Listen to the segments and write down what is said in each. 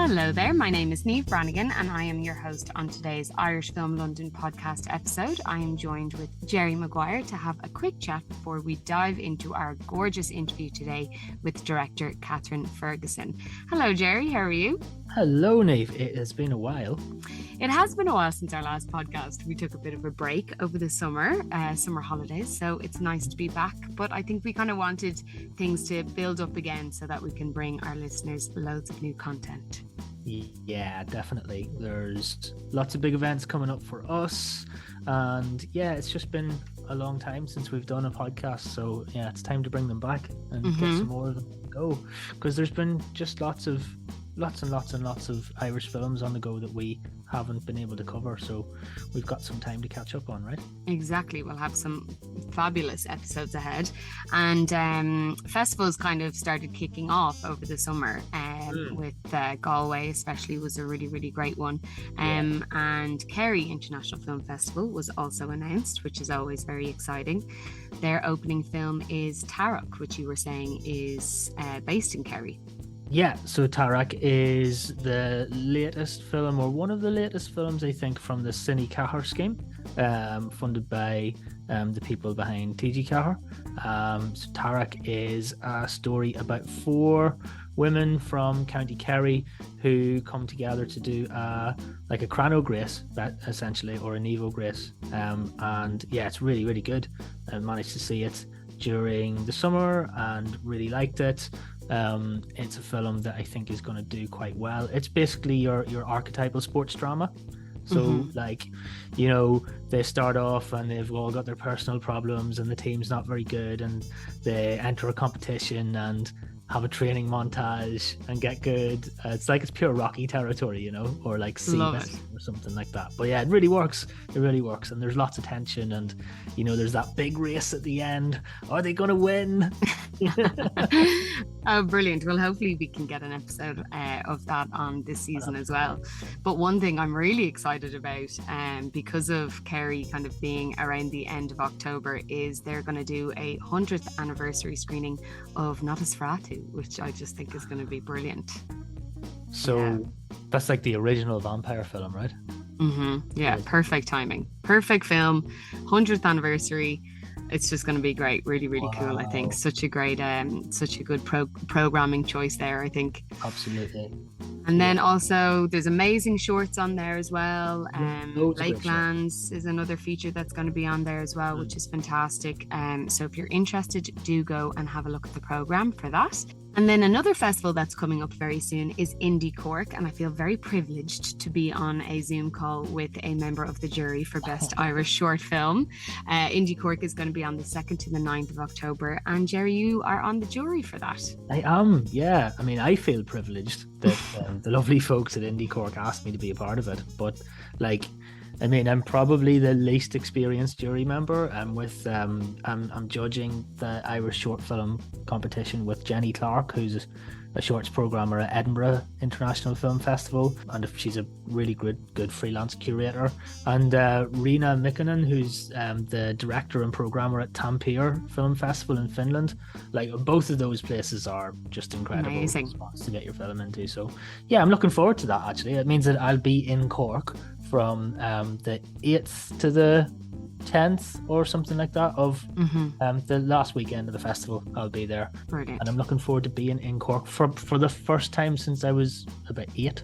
Hello there, my name is Niamh Brannigan and I am your host on today's Irish Film London podcast episode. I am joined with Jerry Maguire to have a quick chat before we dive into our gorgeous interview today with director Kathryn Ferguson. Hello Jerry, how are you? Hello Niamh, it has been a while. It has been a while since our last podcast. We took a bit of a break over the summer holidays, so it's nice to be back. But I think we kind of wanted things to build up again so that we can bring our listeners loads of new content. Yeah, definitely. There's lots of big events coming up for us. And yeah, it's just been a long time since we've done a podcast. So yeah, it's time to bring them back and get some more of them to go. Because there's been just lots and lots of Irish films on the go that we haven't been able to cover, so we've got some time to catch up on, right? Exactly. We'll have some fabulous episodes ahead, and festivals kind of started kicking off over the summer with Galway especially was a really great one, and Kerry International Film Festival was also announced, which is always very exciting. Their opening film is Tarok, which you were saying is based in Kerry. Yeah, so Tarok is the latest film, or one of the latest films, I think, from the Cine Cahir scheme, funded by the people behind TG Cahir. So Tarok is a story about 4 women from County Kerry who come together to do like a Chrono Grace, essentially, or a Nevo Grace. And yeah, it's really good. I managed to see it during the summer and really liked it. It's a film that I think is going to do quite well. It's basically your archetypal sports drama. So like, you know, they start off and they've all got their personal problems and the team's not very good, and they enter a competition and have a training montage and get good. It's like it's pure Rocky territory, you know, or like Seamus or something like that. But yeah, it really works. And there's lots of tension, and you know, there's that big race at the end. Are they going to win? Oh, brilliant. Well, hopefully we can get an episode of that on this season as well. But one thing I'm really excited about, because of Kerry kind of being around the end of October, is they're going to do a 100th anniversary screening of Nosferatu, which I just think is going to be brilliant. So that's like the original vampire film, right? Yeah, perfect timing. Perfect film, 100th anniversary. It's just going to be great. Really cool, I think. Such a great, such a good programming choice there, I think. Absolutely. And then also there's amazing shorts on there as well. Lakelands is another feature that's going to be on there as well, which is fantastic. So if you're interested, do go and have a look at the programme for that. And then another festival that's coming up very soon is Indie Cork, and I feel very privileged to be on a Zoom call with a member of the jury for Best Irish Short Film. Indie Cork is going to be on the 2nd to the 9th of October, and Jerry, you are on the jury for that. I am, yeah. I mean, I feel privileged that the lovely folks at Indie Cork asked me to be a part of it, but like, I mean, I'm probably the least experienced jury member. I'm judging the Irish short film competition with Jenny Clark, who's a shorts programmer at Edinburgh International Film Festival, and she's a really good freelance curator. And Rina Mikkonen, who's the director and programmer at Tampere Film Festival in Finland. Like, both of those places are just incredible spots to get your film into. So yeah, I'm looking forward to that. Actually, it means that I'll be in Cork from the 8th to the 10th or something like that of the last weekend of the festival. I'll be there. Brilliant. And I'm looking forward to being in Cork for the first time since I was about 8.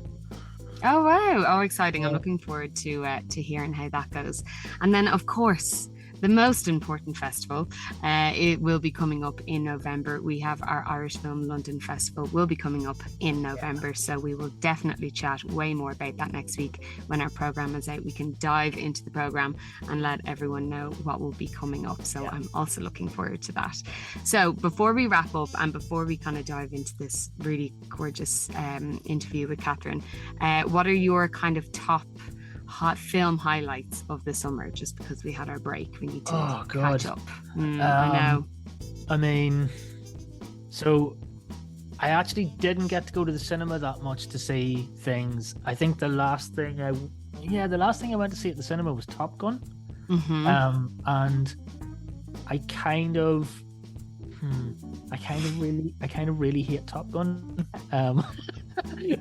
Oh wow, oh exciting. Yeah. I'm looking forward to hearing how that goes. And then of course the most important festival, it will be coming up in November. We have our Irish Film London Festival will be coming up in November, so we will definitely chat way more about that next week when our programme is out. We can dive into the programme and let everyone know what will be coming up, so I'm also looking forward to that. So before we wrap up and before we kind of dive into this really gorgeous interview with Kathryn, what are your kind of top hot film highlights of the summer? Just because we had our break, we need to catch up. I know. I mean, so I actually didn't get to go to the cinema that much to see things. I think the last thing I went to see at the cinema was Top Gun. And I kind of really hate Top Gun.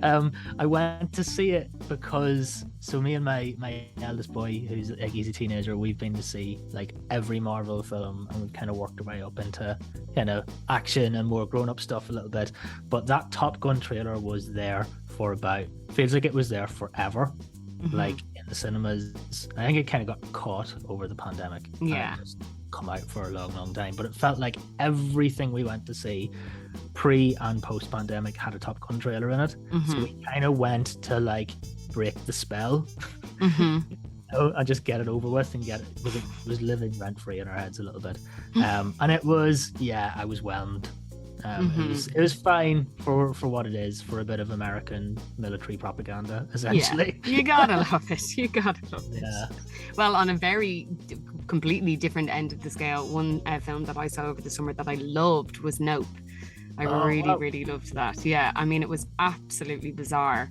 I went to see it because me and my eldest boy, who's like, he's a teenager, we've been to see like every Marvel film, and we've kind of worked our way up into kind of action and more grown-up stuff a little bit. But that Top Gun trailer was there for feels like it was there forever. Like in the cinemas. I think it kind of got caught over the pandemic. Yeah. Just come out for a long time, but it felt like everything we went to see pre and post pandemic had a Top Gun trailer in it. So we kind of went to like break the spell and just get it over with and get it, because it was living rent free in our heads a little bit. And it was, I was whelmed. It was fine for what it is, for a bit of American military propaganda, essentially. Yeah, you gotta love it. You gotta love it. Yeah. Well, on a very completely different end of the scale, one film that I saw over the summer that I loved was Nope. I really loved that. Yeah, I mean, it was absolutely bizarre.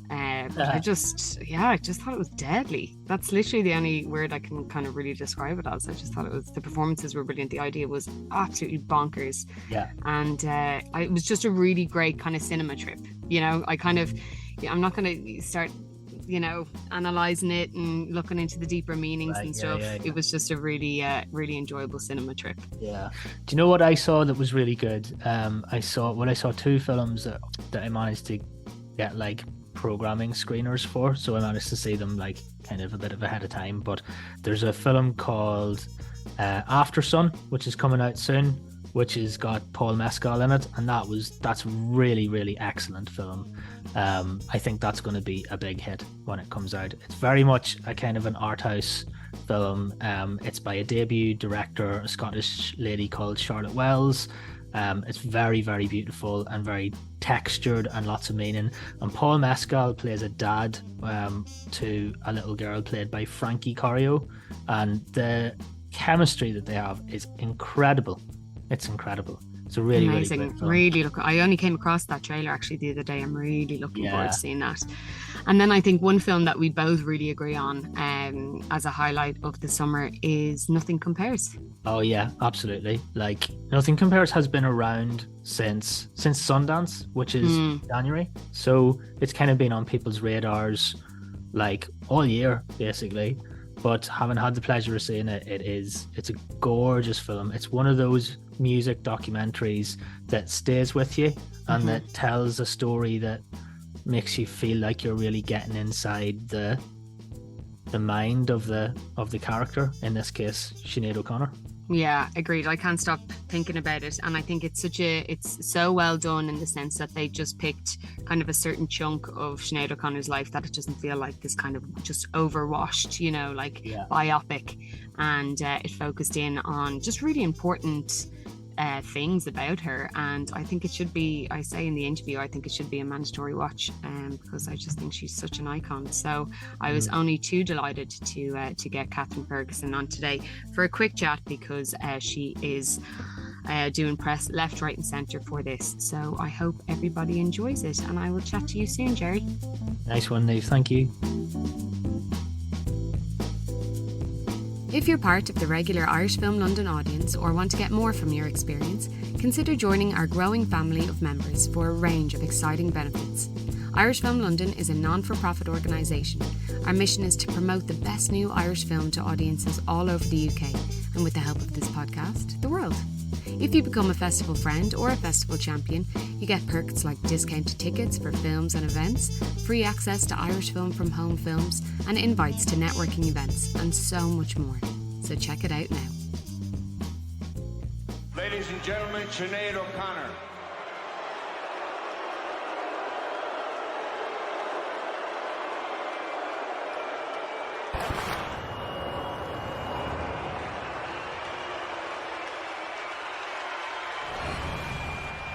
But I just thought it was deadly. That's literally the only word I can kind of really describe it as. I just thought the performances were brilliant. The idea was absolutely bonkers. Yeah. And it was just a really great kind of cinema trip. You know, I'm not going to start, analysing it and looking into the deeper meanings and stuff. Yeah. It was just a really, really enjoyable cinema trip. Yeah. Do you know what I saw that was really good? I saw two films that I managed to get like programming screeners for, so I managed to see them like kind of a bit of ahead of time. But there's a film called After Sun, which is coming out soon, which has got Paul Mescal in it, and that's really excellent film. I think that's going to be a big hit when it comes out. It's very much a kind of an art house film. It's by a debut director, a Scottish lady called Charlotte Wells. It's very beautiful and very textured and lots of meaning. And Paul Mescal plays a dad to a little girl played by Frankie Corio, and the chemistry that they have is incredible. It's incredible. It's a really amazing. Really, film. Really I only came across that trailer actually the other day. I'm really looking forward to seeing that. And then I think one film that we both really agree on as a highlight of the summer is Nothing Compares. Oh yeah, absolutely. Like Nothing Compares has been around since Sundance, which is January. So it's kind of been on people's radars like all year basically. But having had the pleasure of seeing it, it's a gorgeous film. It's one of those music documentaries that stays with you and that tells a story that makes you feel like you're really getting inside the mind of the character, in this case Sinéad O'Connor. Yeah, agreed. I can't stop thinking about it, and I think it's so well done in the sense that they just picked kind of a certain chunk of Sinéad O'Connor's life that it doesn't feel like this kind of just overwashed, biopic, and it focused in on just really important things about her. And I think it should be, I say in the interview, I think it should be a mandatory watch, because I just think she's such an icon. So I was only too delighted to get Kathryn Ferguson on today for a quick chat, because she is doing press left, right and centre for this. So I hope everybody enjoys it, and I will chat to you soon, Jerry. Nice one, Niamh. Thank you. If you're part of the regular Irish Film London audience or want to get more from your experience, consider joining our growing family of members for a range of exciting benefits. Irish Film London is a non-for-profit organisation. Our mission is to promote the best new Irish film to audiences all over the UK, and with the help of this podcast, the world. If you become a festival friend or a festival champion, you get perks like discounted tickets for films and events, free access to Irish Film from Home films, and invites to networking events, and so much more. So check it out now. Ladies and gentlemen, Sinéad O'Connor.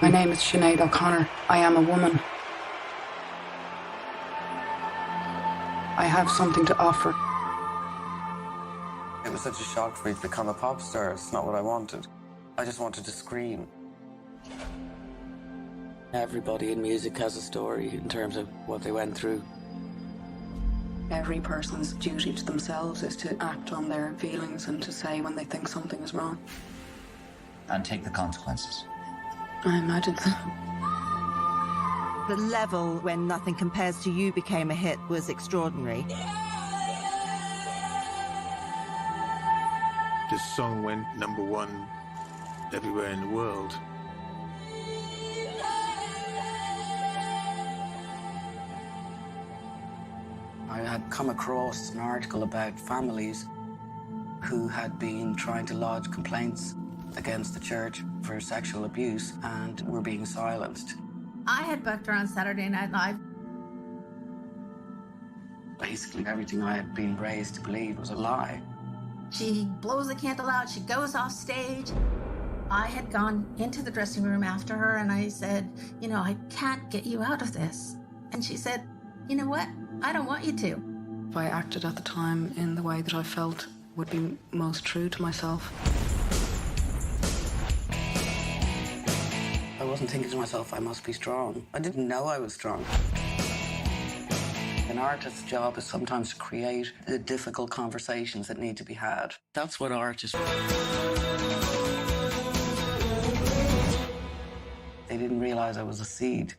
My name is Sinéad O'Connor. I am a woman. I have something to offer. It was such a shock for me to become a pop star. It's not what I wanted. I just wanted to scream. Everybody in music has a story in terms of what they went through. Every person's duty to themselves is to act on their feelings and to say when they think something is wrong. And take the consequences. I imagine so. The level when Nothing Compares to You became a hit was extraordinary. This song went #1 everywhere in the world. I had come across an article about families who had been trying to lodge complaints against the church for sexual abuse and were being silenced. I had booked her on Saturday Night Live. Basically, everything I had been raised to believe was a lie. She blows the candle out, she goes off stage. I had gone into the dressing room after her and I said, you know, I can't get you out of this. And she said, you know what? I don't want you to. I acted at the time in the way that I felt would be most true to myself. I wasn't thinking to myself, I must be strong. I didn't know I was strong. An artist's job is sometimes to create the difficult conversations that need to be had. That's what art is. They didn't realize I was a seed.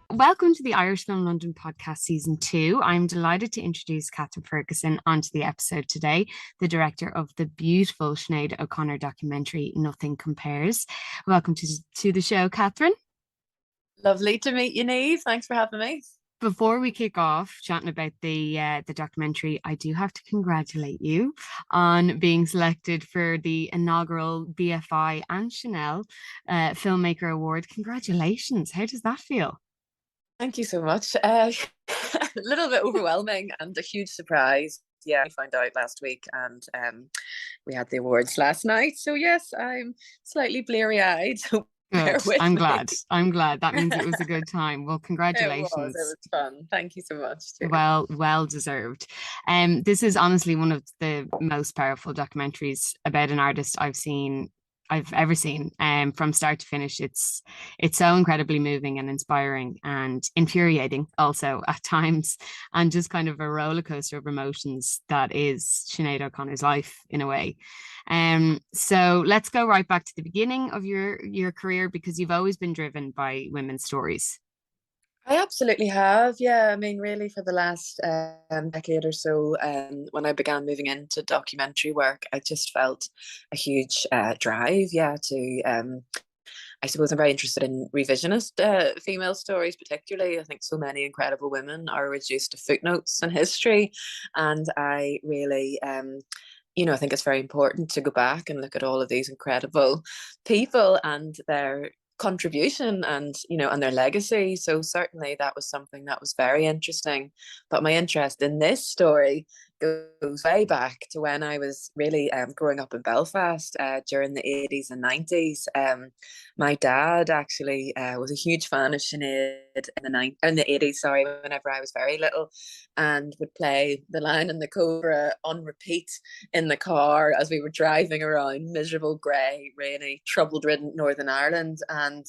Welcome to the Irish Film London podcast season 2. I'm delighted to introduce Kathryn Ferguson onto the episode today, the director of the beautiful Sinead O'Connor documentary Nothing Compares. Welcome to the show, Kathryn. Lovely to meet you, Niamh. Thanks for having me. Before we kick off chatting about the documentary, I do have to congratulate you on being selected for the inaugural BFI and Chanel Filmmaker Award. Congratulations. How does that feel? Thank you so much. A little bit overwhelming and a huge surprise. Yeah, I found out last week and we had the awards last night. So yes, I'm slightly bleary-eyed. So good. I'm glad. I'm glad. That means it was a good time. Well, congratulations. It was fun. Thank you so much. Too. Well deserved. This is honestly one of the most powerful documentaries about an artist I've ever seen. From start to finish, it's so incredibly moving and inspiring and infuriating also at times, and just kind of a roller coaster of emotions that is Sinead O'Connor's life in a way. So let's go right back to the beginning of your career, because you've always been driven by women's stories. I absolutely have. Yeah, I mean, really for the last decade or so, when I began moving into documentary work, I just felt a huge drive, to, I suppose I'm very interested in revisionist female stories, particularly. I think so many incredible women are reduced to footnotes in history. And I really, I think it's very important to go back and look at all of these incredible people and their contribution and their legacy. So certainly that was something that was very interesting. But my interest in this story goes way back to when I was really growing up in Belfast during the 80s and 90s. My dad actually was a huge fan of Sinead in the 80s, whenever I was very little, and would play The Lion and the Cobra on repeat in the car as we were driving around miserable, grey, rainy, trouble-ridden Northern Ireland. And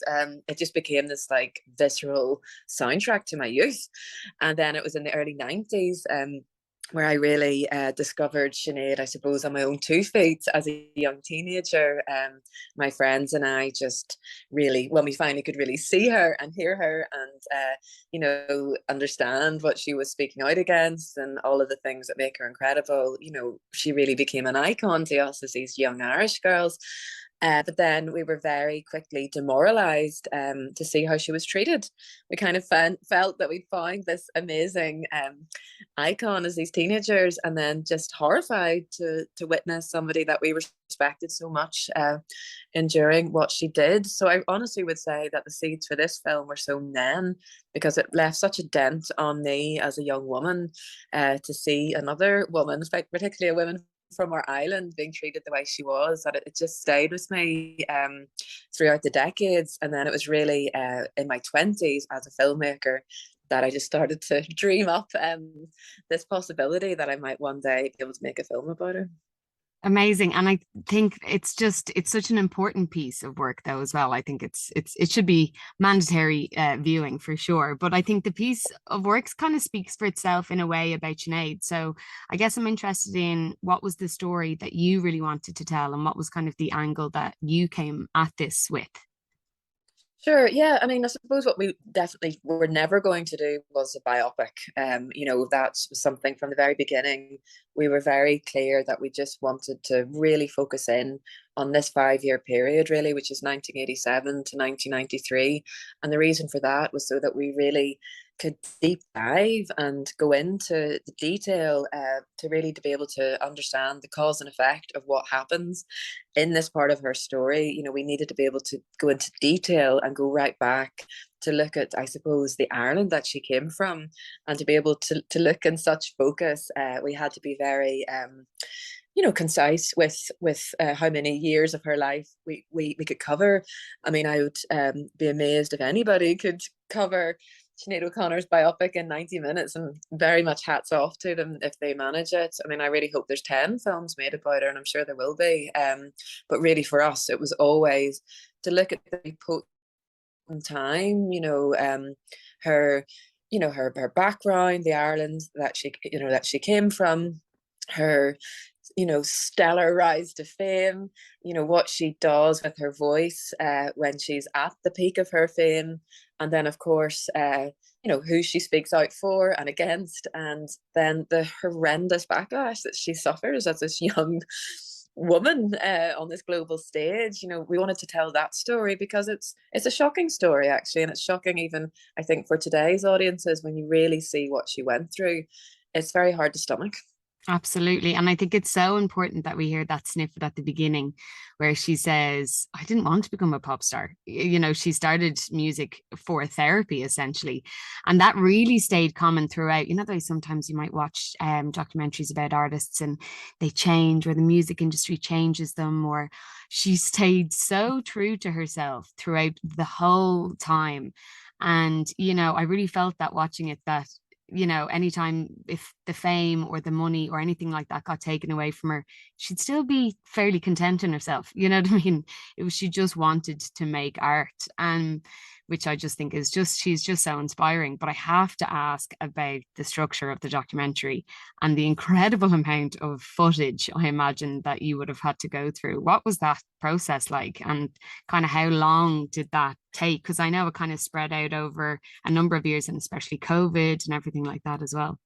it just became this like visceral soundtrack to my youth. And then it was in the early 90s where I really discovered Sinead, I suppose, on my own 2 feet as a young teenager. My friends and I just really, when we finally could really see her and hear her and, understand what she was speaking out against and all of the things that make her incredible, she really became an icon to us as these young Irish girls. But then we were very quickly demoralized to see how she was treated. We kind of felt that we'd found this amazing icon as these teenagers, and then just horrified to witness somebody that we respected so much enduring what she did. So I honestly would say that the seeds for this film were sown then, because it left such a dent on me as a young woman to see another woman, particularly a woman from our island, being treated the way she was, that it just stayed with me throughout the decades. And then it was really in my 20s as a filmmaker that I just started to dream up this possibility that I might one day be able to make a film about her. Amazing. And I think it's such an important piece of work though as well. I think it should be mandatory viewing for sure. But I think the piece of work kind of speaks for itself in a way about Sinead. So I guess I'm interested in what was the story that you really wanted to tell and what was kind of the angle that you came at this with. Sure. Yeah. I mean, I suppose what we definitely were never going to do was a biopic. That was something from the very beginning. We were very clear that we just wanted to really focus in on this 5 year period, really, which is 1987 to 1993. And the reason for that was so that we really could deep dive and go into the detail to really to be able to understand the cause and effect of what happens in this part of her story. We needed to be able to go into detail and go right back to look at, I suppose, the Ireland that she came from, and to be able to look in such focus. We had to be very concise with how many years of her life we could cover. I mean, I would be amazed if anybody could cover Sinead O'Connor's biopic in 90 minutes, and very much hats off to them if they manage it. I mean, I really hope there's 10 films made about her, and I'm sure there will be. But really for us, it was always to look at the potent time, her, her background, the Ireland that she came from, her stellar rise to fame, what she does with her voice when she's at the peak of her fame, and then of course who she speaks out for and against, and then the horrendous backlash that she suffers as this young woman on this global stage. We wanted to tell that story because it's a shocking story, actually, and it's shocking even, I think, for today's audiences. When you really see what she went through, it's very hard to stomach. Absolutely. And I think it's so important that we hear that snippet at the beginning where she says, I didn't want to become a pop star. She started music for therapy, essentially. And that really stayed common throughout. Though sometimes you might watch documentaries about artists and they change, or the music industry changes them, or she stayed so true to herself throughout the whole time. And, I really felt that watching it, that anytime if the fame or the money or anything like that got taken away from her, she'd still be fairly content in herself. You know what I mean? She just wanted to make art, and which I just think she's just so inspiring. But I have to ask about the structure of the documentary and the incredible amount of footage I imagine that you would have had to go through. What was that process like, and kind of how long did that take? Because I know it kind of spread out over a number of years, and especially COVID and everything like that as well.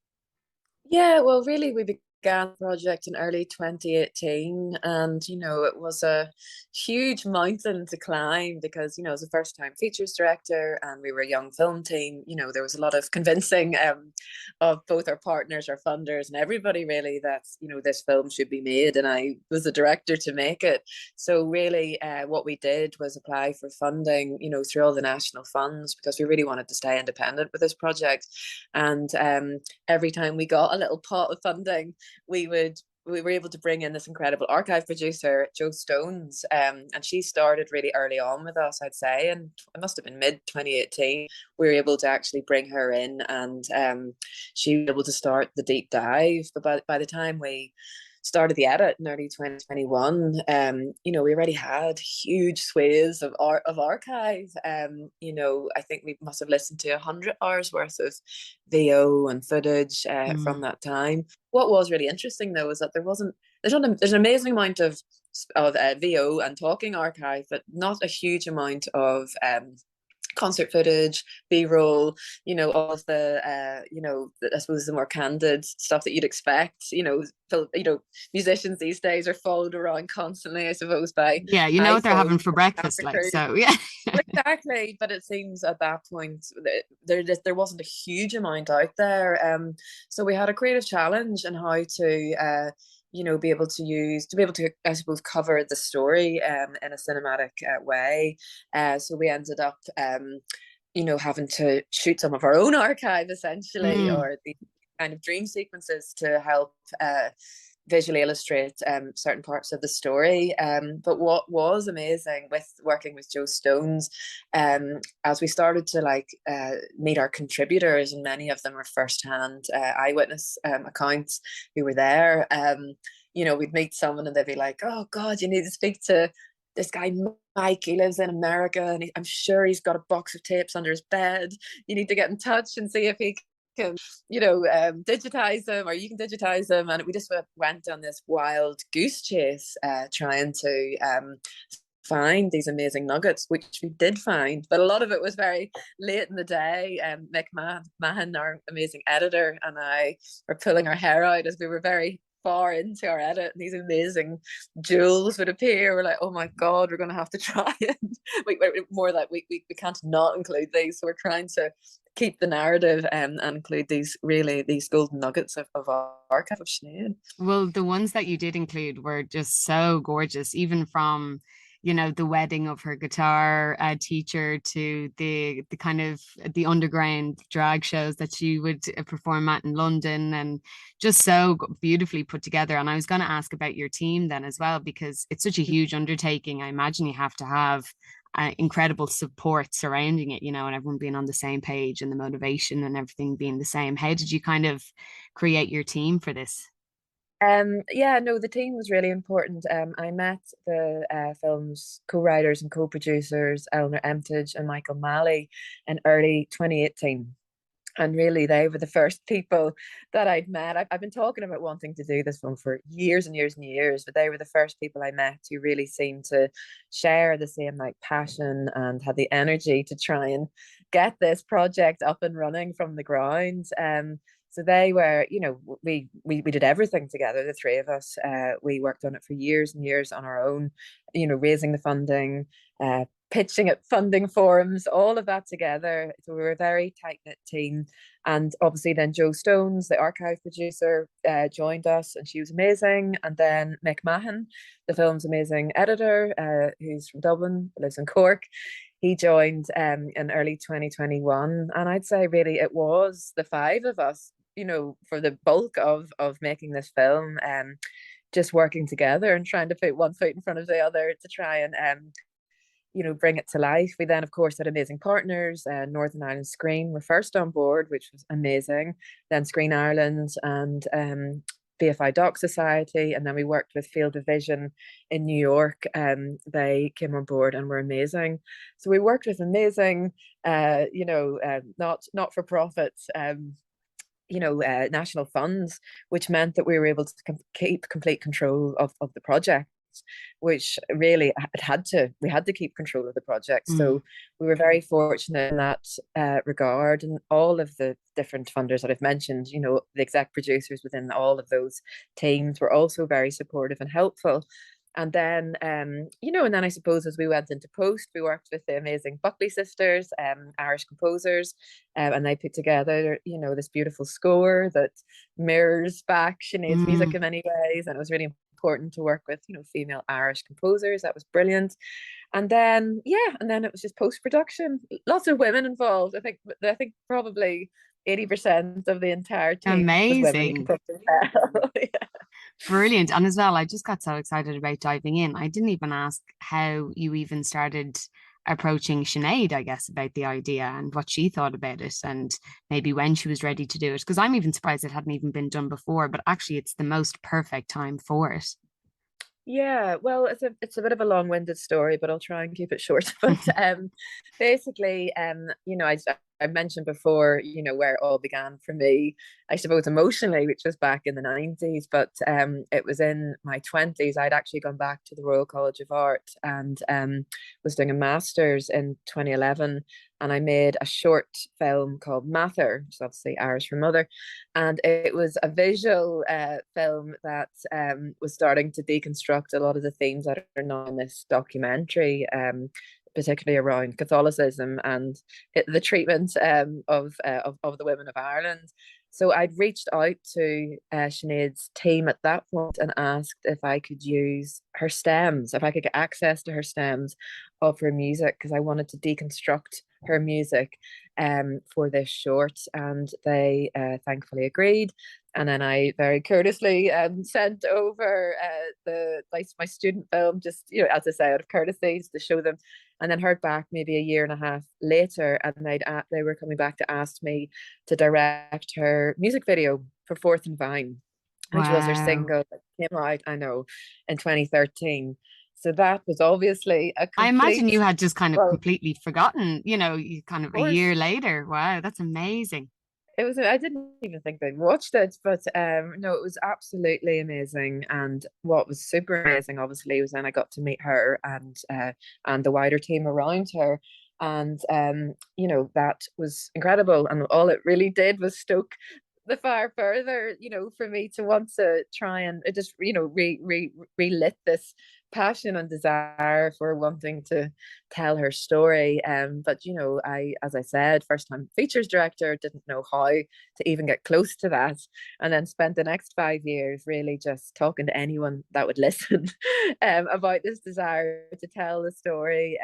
Yeah, well, really, we began the project in early 2018, and it was a huge mountain to climb because as a first-time features director, and we were a young film team, there was a lot of convincing of both our partners, our funders, and everybody really that this film should be made, and I was the director to make it. So really, what we did was apply for funding, through all the national funds, because we really wanted to stay independent with this project. And every time we got a little pot of funding, we were able to bring in this incredible archive producer, Jo Stones, and she started really early on with us, I'd say, and it must have been mid 2018. We were able to actually bring her in, and she was able to start the deep dive. But by the time we started the edit in early 2021, we already had huge swathes of archive. I think we must have listened to 100 hours worth of VO and footage from that time. What was really interesting though is that there's an amazing amount of VO and talking archive, but not a huge amount of concert footage, B-roll, all of the, I suppose the more candid stuff that you'd expect. Musicians these days are followed around constantly, I suppose, by what they're having for breakfast, like, so yeah. Exactly, but it seems at that point there wasn't a huge amount out there. So we had a creative challenge in how to be able to, I suppose, cover the story in a cinematic way. So we ended up, having to shoot some of our own archive, essentially, or the kind of dream sequences to help visually illustrate certain parts of the story. But what was amazing with working with Jo Stones, as we started to meet our contributors, and many of them were first-hand eyewitness accounts who were there, we'd meet someone and they'd be like, oh God, you need to speak to this guy Mike, he lives in America and I'm sure he's got a box of tapes under his bed. You need to get in touch and see if he can, digitize them, or you can digitize them. And we just went on this wild goose chase, trying to find these amazing nuggets, which we did find, but a lot of it was very late in the day. Mick Mahan, our amazing editor, and I were pulling our hair out as we were very far into our edit, and these amazing jewels would appear. We're like, oh my God, we're going to have to try it. we can't not include these. So we're trying to keep the narrative and include these golden nuggets of our archive of Sinead. Well, the ones that you did include were just so gorgeous, even from the wedding of her guitar teacher to the kind of the underground drag shows that she would perform at in London, and just so beautifully put together. And I was going to ask about your team then as well, because it's such a huge undertaking. I imagine you have to have incredible support surrounding it, and everyone being on the same page and the motivation and everything being the same. How did you kind of create your team for this? The team was really important. I met the film's co-writers and co-producers, Eleanor Emtage and Michael Malley, in early 2018. And really, they were the first people that I'd met. I've been talking about wanting to do this film for years and years and years, but they were the first people I met who really seemed to share the same passion and had the energy to try and get this project up and running from the ground. So they were, we did everything together, the three of us. We worked on it for years and years on our own, raising the funding, pitching at funding forums, all of that together. So we were a very tight-knit team. And obviously then Jo Stones, the archive producer, joined us, and she was amazing. And then Mick Mahan, the film's amazing editor, who's from Dublin, lives in Cork. He joined in early 2021. And I'd say really it was the five of us, for the bulk of making this film, just working together and trying to put one foot in front of the other to try and bring it to life. We then, of course, had amazing partners. Northern Ireland Screen were first on board, which was amazing. Then Screen Ireland and BFI Doc Society, and then we worked with Field of Vision in New York. They came on board and were amazing. So we worked with amazing, not for profits. National funds, which meant that we were able to keep complete control of the project, which really we had to keep control of the project. So we were very fortunate in that regard. And all of the different funders that I've mentioned, the exec producers within all of those teams were also very supportive and helpful. And then, and then I suppose as we went into post, we worked with the amazing Buckley sisters, Irish composers, and they put together, this beautiful score that mirrors back Sinead's music in many ways. And it was really important to work with, female Irish composers. That was brilliant. And then, it was just post-production. Lots of women involved. I think probably 80% of the entire team was women. Yeah. Brilliant. And as well, I just got so excited about diving in. I didn't even ask how you even started approaching Sinead, I guess, about the idea and what she thought about it, and maybe when she was ready to do it. Because I'm even surprised it hadn't even been done before, but actually it's the most perfect time for it. Yeah, well, it's a bit of a long-winded story, but I'll try and keep it short. But basically, I mentioned before, where it all began for me, I suppose emotionally, which was back in the 90s, but it was in my 20s. I'd actually gone back to the Royal College of Art and was doing a master's in 2011. And I made a short film called Mather, which is obviously Irish for mother. And it was a visual film that was starting to deconstruct a lot of the themes that are not in this documentary, particularly around Catholicism and the treatment of the women of Ireland. So I'd reached out to Sinead's team at that point and asked if I could use her stems, if I could get access to her stems of her music, because I wanted to deconstruct her music for this short, and they thankfully agreed. And then I very courteously sent over my student film, just as I say, out of courtesy, to show them, and then heard back maybe a year and a half later, and they were coming back to ask me to direct her music video for Fourth and Vine. which was her Wow. single that came out, I know, in 2013. So that was obviously a I imagine complete, you had just kind of well, of completely forgotten, you kind of a course, year later. Wow, that's amazing. it was, I didn't even think they'd watched it, but no, it was absolutely amazing. And what was super amazing, obviously, was then I got to meet her and the wider team around her. And that was incredible. And all it really did was stoke the fire further, for me to want to try and it just, relit this passion and desire for wanting to tell her story. But as I said, first time features director, didn't know how to even get close to that, and then spent the next 5 years really just talking to anyone that would listen about this desire to tell the story.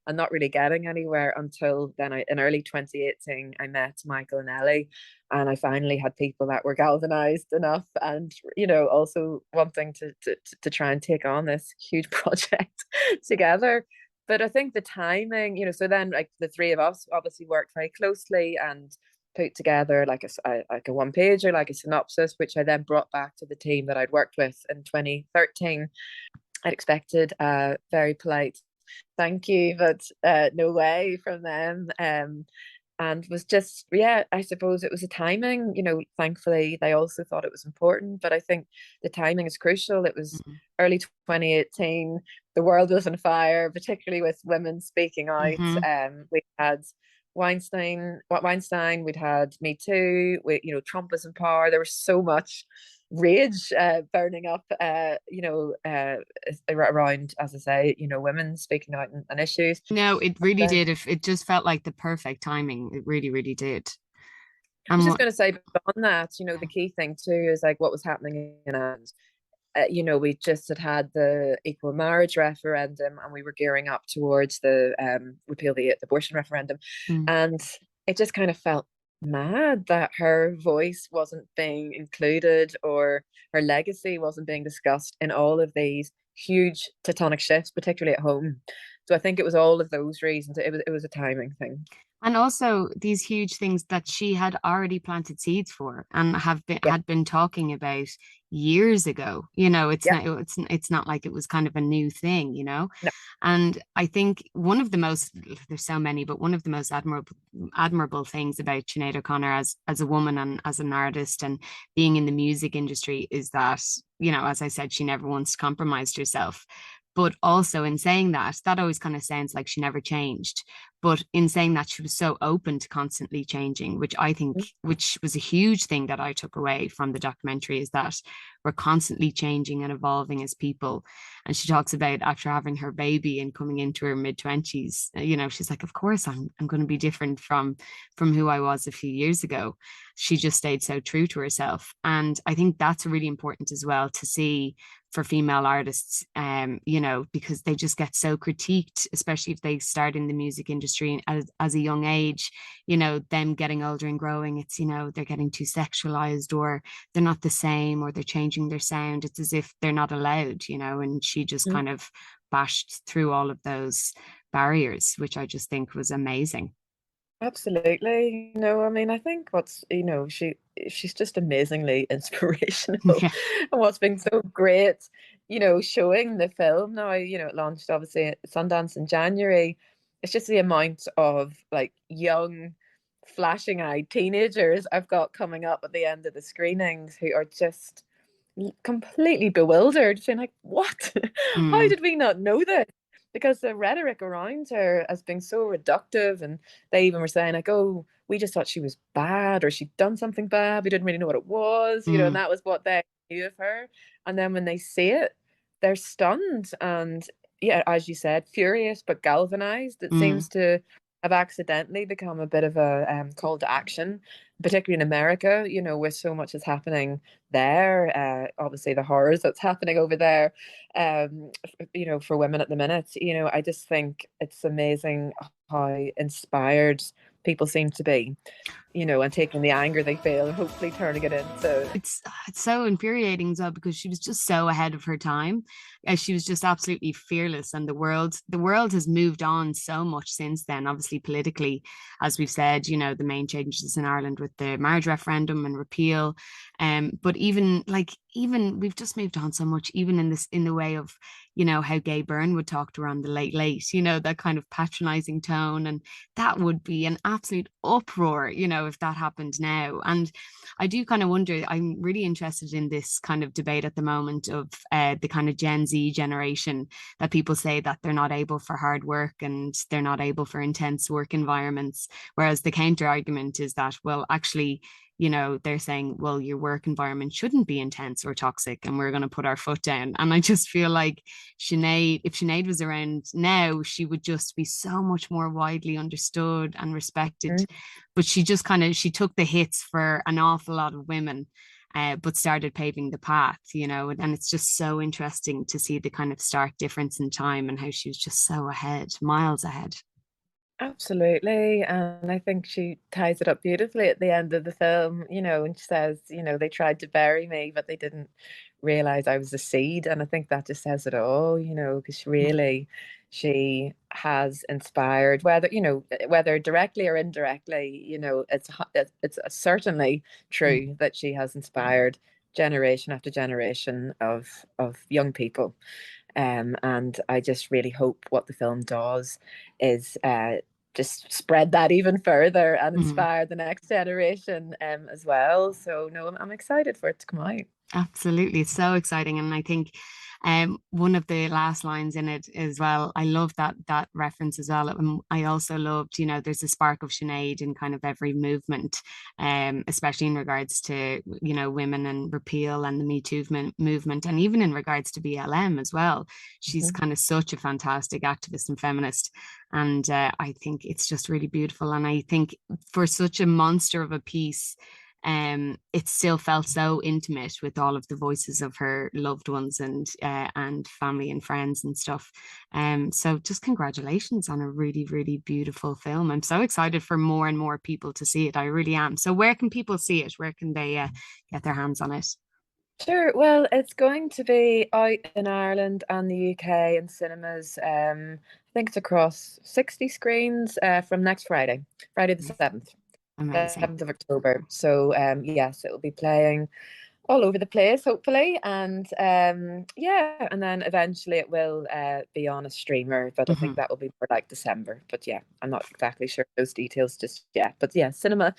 And not really getting anywhere until then. In early 2018, I met Michael and Ellie, and I finally had people that were galvanized enough, and also wanting to try and take on this huge project together. But I think the timing, so then like the three of us obviously worked very closely and put together like a one pager, like a synopsis, which I then brought back to the team that I'd worked with in 2013. I'd expected a very polite thank you, but no way from them. And was just, yeah, I suppose it was a timing. Thankfully they also thought it was important, but I think the timing is crucial. It was early 2018. The world was on fire, particularly with women speaking out. Mm-hmm. We had Weinstein, we'd had Me Too, Trump was in power. There was so much rage burning up, around, as I say, women speaking out on issues. No, it really Then did. If it just felt like the perfect timing. It really, really did. I was And just what? going to say, beyond that, the key thing too is like what was happening in Ireland. We just had the equal marriage referendum, and we were gearing up towards the repeal the abortion referendum, Mm, and it just kind of felt mad that her voice wasn't being included or her legacy wasn't being discussed in all of these huge tectonic shifts, particularly at home. So I think it was all of those reasons. It was a timing thing. and also these huge things that she had already planted seeds for and Yeah, had been talking about years ago. yeah, It's not like it was kind of a new thing. no, And I think there's so many, but one of the most admirable things about Sinead O'Connor as a woman and as an artist and being in the music industry is that, as I said, she never once compromised herself. But also in saying that, that always kind of sounds like she never changed. But in saying that, she was so open to constantly changing, which was a huge thing that I took away from the documentary, is that we're constantly changing and evolving as people. And she talks about after having her baby and coming into her mid-20s, she's like, of course I'm going to be different from who I was a few years ago. She just stayed so true to herself. And I think that's really important as well to see for female artists, because they just get so critiqued, especially if they start in the music industry as a young age, them getting older and growing. It's, they're getting too sexualized, or they're not the same, or they're changing their sound. It's as if they're not allowed, and she just mm, kind of bashed through all of those barriers, which I just think was amazing. absolutely. No, I mean, I think she's just amazingly inspirational. Yeah. And what's been so great, showing the film now, it launched obviously at Sundance in January. It's just the amount of like young, flashing eyed teenagers I've got coming up at the end of the screenings who are just completely bewildered, saying like, "What? How Mm, did we not know this?" Because the rhetoric around her has been so reductive, and they even were saying like, "Oh, we just thought she was bad, or she'd done something bad. We didn't really know what it was," and mm, that was what they knew of her. And then when they see it, they're stunned and, yeah, as you said, furious but galvanized. It mm. seems to have accidentally become a bit of a call to action, particularly in America, where so much is happening there. Obviously, the horrors that's happening over there, for women at the minute. I just think it's amazing how inspired people seem to be. and taking the anger they feel and hopefully turning it into. It's so infuriating as well, because she was just so ahead of her time. She was just absolutely fearless, and the world has moved on so much since then. Obviously, politically, as we've said, the main changes in Ireland with the marriage referendum and repeal. But even we've just moved on so much, even in the way of how Gay Byrne would talk to her on the Late Late, that kind of patronizing tone, and that would be an absolute uproar, if that happened now. And I do kind of wonder, I'm really interested in this kind of debate at the moment of the kind of Gen Z generation, that people say that they're not able for hard work and they're not able for intense work environments, whereas the counter argument is that, well, actually, they're saying, well, your work environment shouldn't be intense or toxic, and we're going to put our foot down. And I just feel like if Sinead was around now, she would just be so much more widely understood and respected. But she just she took the hits for an awful lot of women, but started paving the path, and it's just so interesting to see the kind of stark difference in time and how she was just so ahead, miles ahead. Absolutely. And I think she ties it up beautifully at the end of the film, and she says, they tried to bury me, but they didn't realize I was a seed. And I think that just says it all, because really she has inspired, whether directly or indirectly, it's certainly true that she has inspired generation after generation of young people. And I just really hope what the film does is just spread that even further and inspire the next generation as well. So no, I'm excited for it to come out. Absolutely, it's so exciting. And I think one of the last lines in it as well, I love that reference as well. I also loved, there's a spark of Sinead in kind of every movement, especially in regards to, women and repeal and the Me Too movement, and even in regards to BLM as well. She's kind of such a fantastic activist and feminist. And I think it's just really beautiful. And I think for such a monster of a piece, it still felt so intimate with all of the voices of her loved ones and family and friends and stuff. So just congratulations on a really, really beautiful film. I'm so excited for more and more people to see it. I really am. So where can people see it? Where can they get their hands on it? Sure. Well, it's going to be out in Ireland and the UK in cinemas. I think it's across 60 screens from next Friday the 7th. Amazing. 7th of October. So yes, it will be playing all over the place, hopefully. And and then eventually it will be on a streamer, but I think that will be for like December. But yeah, I'm not exactly sure those details just yet. But yeah, cinema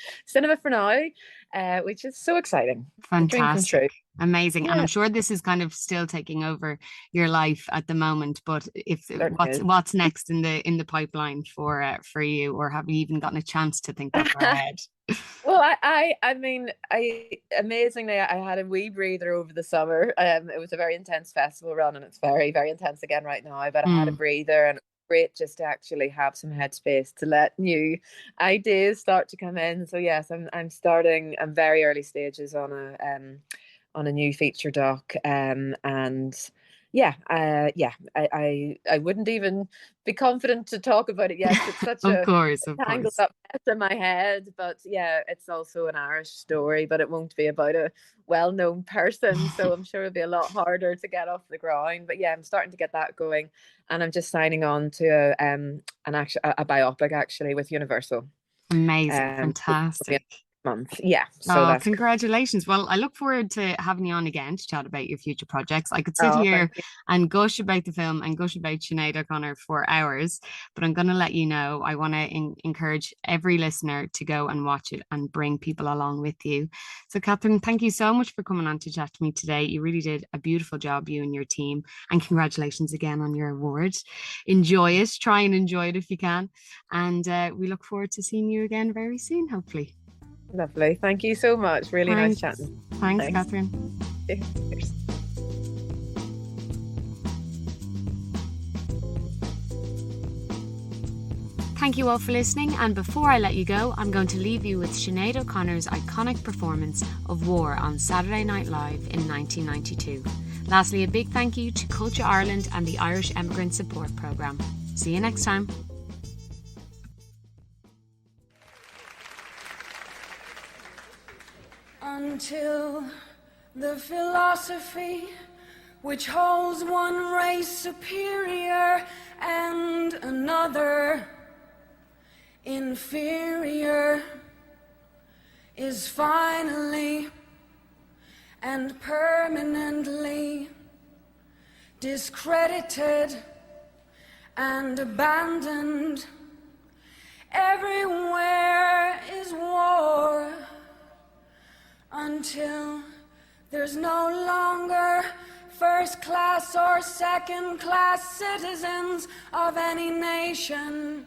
for now, which is so exciting. Fantastic. Amazing. Yeah. And I'm sure this is kind of still taking over your life at the moment, but what's next in the pipeline for you, or have you even gotten a chance to think that far ahead? Well, I mean, amazingly, I had a wee breather over the summer. It was a very intense festival run, and it's very, very intense again right now. But I had a breather, and great just to actually have some headspace to let new ideas start to come in. So yes, I'm starting. I'm very early stages on a new feature doc, and I wouldn't even be confident to talk about it yet. It's such of course. tangled up mess in my head. But yeah, it's also an Irish story, but it won't be about a well-known person, so I'm sure it'll be a lot harder to get off the ground. But yeah, I'm starting to get that going, and I'm just signing on to a biopic actually with Universal. Amazing, fantastic. Month. Yeah. So congratulations. Well, I look forward to having you on again to chat about your future projects. I could sit here and gush about the film and gush about Sinead O'Connor for hours, but I'm going to let you know, I want to encourage every listener to go and watch it and bring people along with you. So Kathryn, thank you so much for coming on to chat to me today. You really did a beautiful job, you and your team, and congratulations again on your award. Enjoy it. Try and enjoy it if you can. And we look forward to seeing you again very soon, hopefully. Lovely. Thank you so much. Really nice chatting. Thanks, Kathryn. Cheers. Thank you all for listening, and before I let you go, I'm going to leave you with Sinead O'Connor's iconic performance of War on Saturday Night Live in 1992. Lastly, a big thank you to Culture Ireland and the Irish Emigrant Support Programme. See you next time. until the philosophy which holds one race superior and another inferior is finally and permanently discredited and abandoned. Everywhere is war until there's no longer first class or second class citizens of any nation,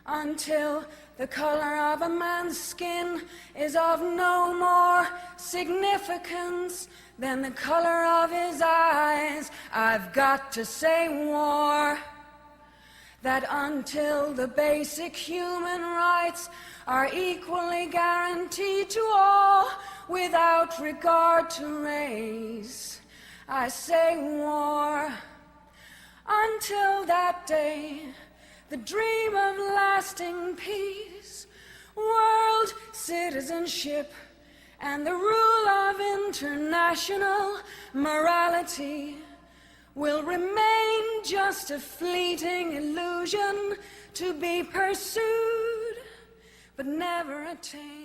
until the color of a man's skin is of no more significance than the color of his eyes. I've got to say war. That until the basic human rights are equally guaranteed to all without regard to race, I say war. Until that day, the dream of lasting peace, world citizenship, and the rule of international morality will remain just a fleeting illusion to be pursued but never attained.